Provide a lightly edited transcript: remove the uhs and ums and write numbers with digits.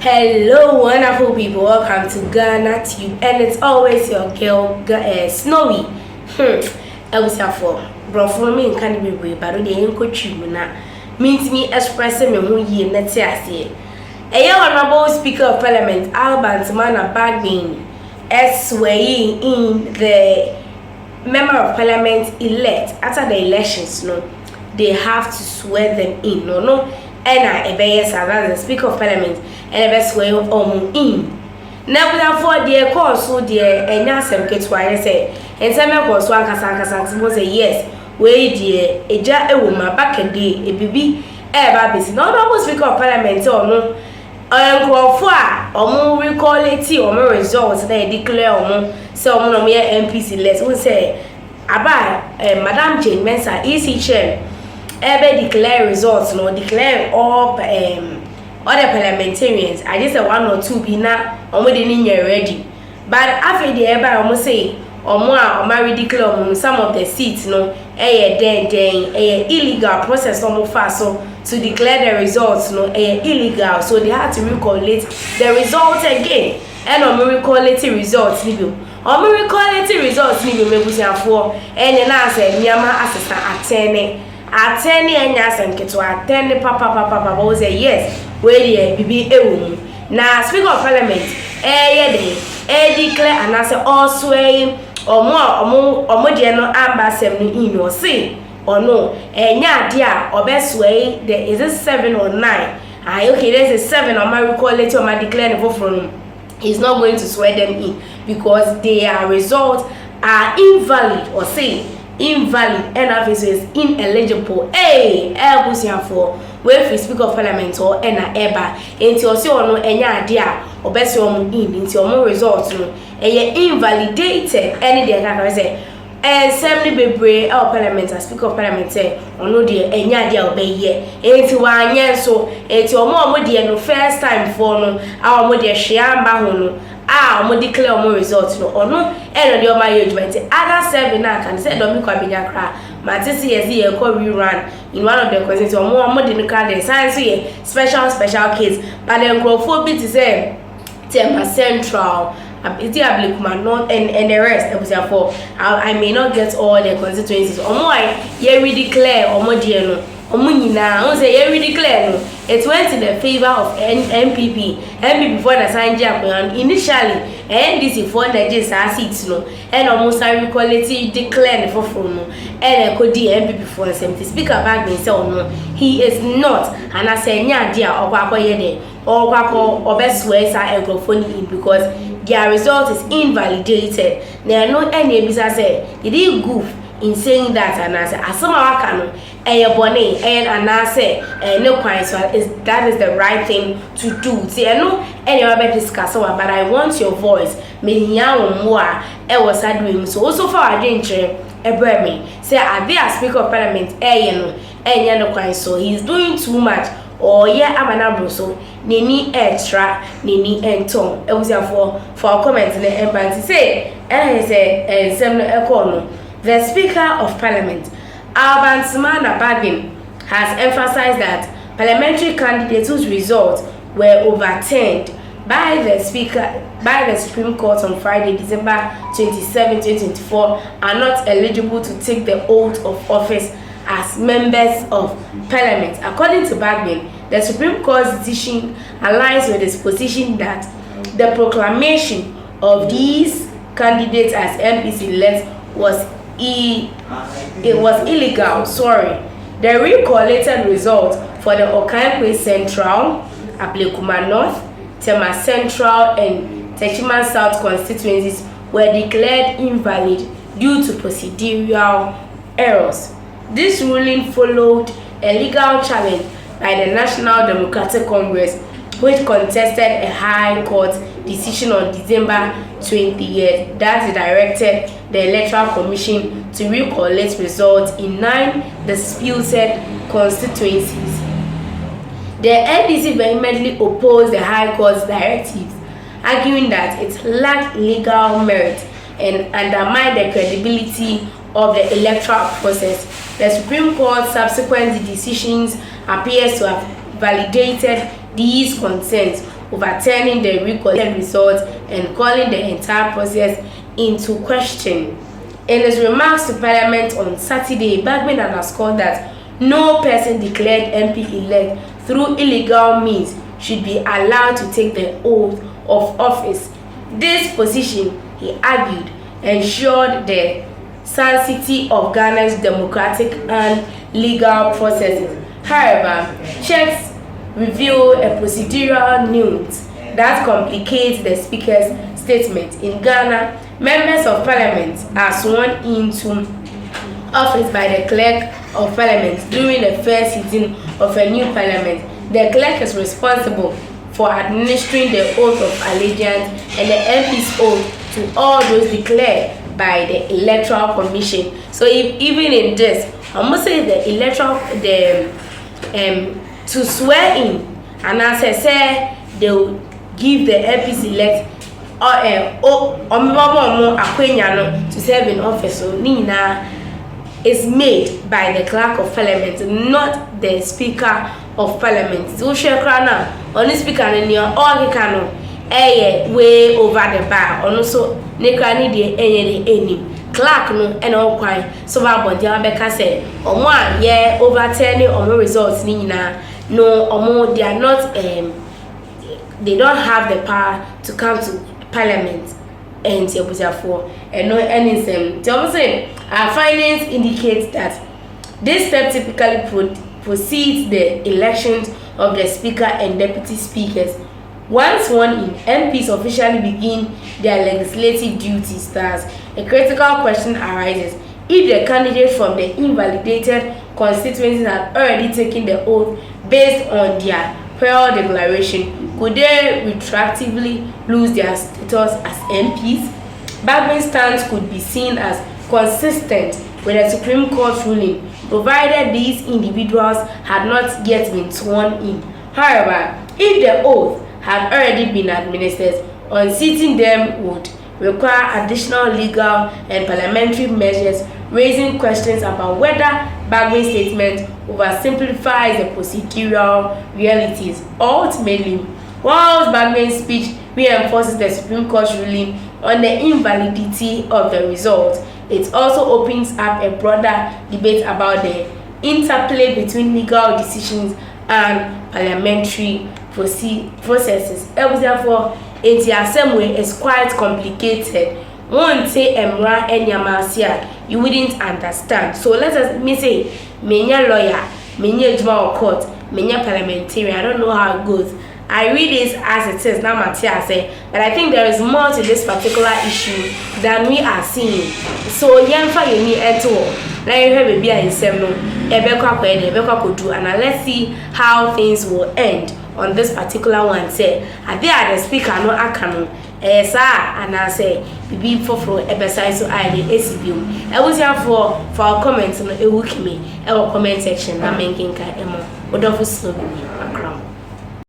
Hello, wonderful people. Welcome to Ghanatube, and it's always your girl, Snowy. I was here for bro for me can't be way, but the Enko na means me expressing me who ye net say. A honorable Speaker of Parliament, Bagbin, is swaying in the Member of Parliament elect after the elections. No, they have to swear them in. No. And I as the Speaker of Parliament and the best way of in. Now, for the course, so dear, and Nasem gets why I say, and some of us one can was a yes, way dear, a jar a woman back a day, a baby, ever busy. Not almost Speaker of Parliament or no. I am for or more recall it or more results they declare or more so more MPC less. We say, Abba, Madam Jane Mensa, easy chair. Ever declare results, no declare all other parliamentarians. I just say one or two be now or more than ready. But after the ever almost say or more or marry declare some of the seats, no a illegal process no fast so to declare the results, no illegal. So they had to recollect the results again and or recollect the results or recollect the results for and then I said Myanmar assistant attending and yes and to attend papa was say yes where the BB now Speaker of Parliament declare and I say all swaying or more no ambassador in or say or no dear or best way there is a 7 or 9 okay there's a 7 on my recall later on my declare the from is not going to swear them in because their results are invalid or say invalid and is ineligible. For where Speaker of Parliament or eba into your no enya dia or best in into your more results no invalidated any day can say and assembly bebre our parliament as Speaker of Parliament say no dia enya dia obey ye into one year so into more dia no first time for no our mo dia hweamba ho no mo declare more results no or no and the management other 7 now can say don't make abinya kra matisi ye call rerun in one of the questions or more the card science here special case but then crofo bit say tema central it's the Bagbin not and the rest I was for I may not get all the constituencies or more ye declare or more dear no I say every declare no. It went in the favor of MPP before the sign initially NDC for the JSA seats no and almost I quality declare for no and could the MPP for the same Speaker Bagbin say no he is not and I say nya dia or best ways are in because their result is invalidated. There are no any business say it is goof in saying that and I say asama bonnet and I say no question is that is the right thing to do. See I know any other discuss but I want your voice me nya more was doing so also for I didn't me say are they a Speaker of Parliament no question so he's doing too much or amanabro so nini extra nini enton was for comments in the embassy say the Speaker of Parliament Bagbin has emphasized that parliamentary candidates whose results were overturned by the Supreme Court on Friday, December 27, 2024 are not eligible to take the oath of office as members of Parliament. According to Bagbin, the Supreme Court's decision aligns with his position that the proclamation of these candidates as MPC elect was illegal. The recollated results for the Okankwe Central, Ablekuma North, Tema Central, and Techiman South constituencies were declared invalid due to procedural errors. This ruling followed a legal challenge by the National Democratic Congress, which contested a High Court decision on December 20th that directed the Electoral Commission to recollect results in 9 disputed constituencies. The NDC vehemently opposed the High Court's directives, arguing that it lacked legal merit and undermined the credibility of the electoral process. The Supreme Court's subsequent decisions appears to have validated these concerns, overturning the recorded results and calling the entire process into question. In his remarks to Parliament on Saturday, Bagbin underscored that no person declared MP-elect through illegal means should be allowed to take the oath of office. This position, he argued, ensured the sanctity of Ghana's democratic and legal processes. However, checks reveal a procedural nuance that complicates the Speaker's statement. In Ghana, members of Parliament are sworn into office by the Clerk of Parliament during the first sitting of a new Parliament. The Clerk is responsible for administering the oath of allegiance and the MP's oath to all those declared by the Electoral Commission. So even in this, I must say to swear in, and as I say, they will give the MPs elect to serve in office. So Nina is made by the Clerk of Parliament, not the Speaker of Parliament. So Shekrana, only Speaker in your all he can way over the bar, or also Nekrani de any clerk no and all quite so about Diabeka said, or one year overturning or more results nina no or more they are not they don't have the power to come to Parliament and therefore and no anything. Our findings indicate that this step typically precedes the elections of the Speaker and Deputy Speakers. Once sworn in, MPs officially begin their legislative duties. Thus, a critical question arises: if the candidates from the invalidated constituencies had already taken the oath based on their prior declaration, could they retroactively lose their status as MPs? Bagbin's stance could be seen as consistent with the Supreme Court ruling, provided these individuals had not yet been sworn in. However, if the oath had already been administered, unseating them would require additional legal and parliamentary measures, raising questions about whether Bagbin's statement oversimplifies the procedural realities. Ultimately, whilst Bagbin's speech reinforces the Supreme Court's ruling on the invalidity of the result, it also opens up a broader debate about the interplay between legal decisions and parliamentary processes. Therefore, the assembly is quite complicated. One say Emra and Yamasia, you wouldn't understand. So me say, menya lawyer, menya judge court, menya parliamentarian. I don't know how it goes. I read this as it is now, Matia say, but I think there is more to this particular issue than we are seeing. So yemfa yemi eto, na you baby in semno, ebekwa kwede, ebekwa kodu, and let's see how things will end on this particular one. Say, are the Speaker no akano, sir, and I say, bibi fofro ebesai so I the ACBU. I was here for our comments no ewukimi, our comment section na menkinka emo. Odofu slow.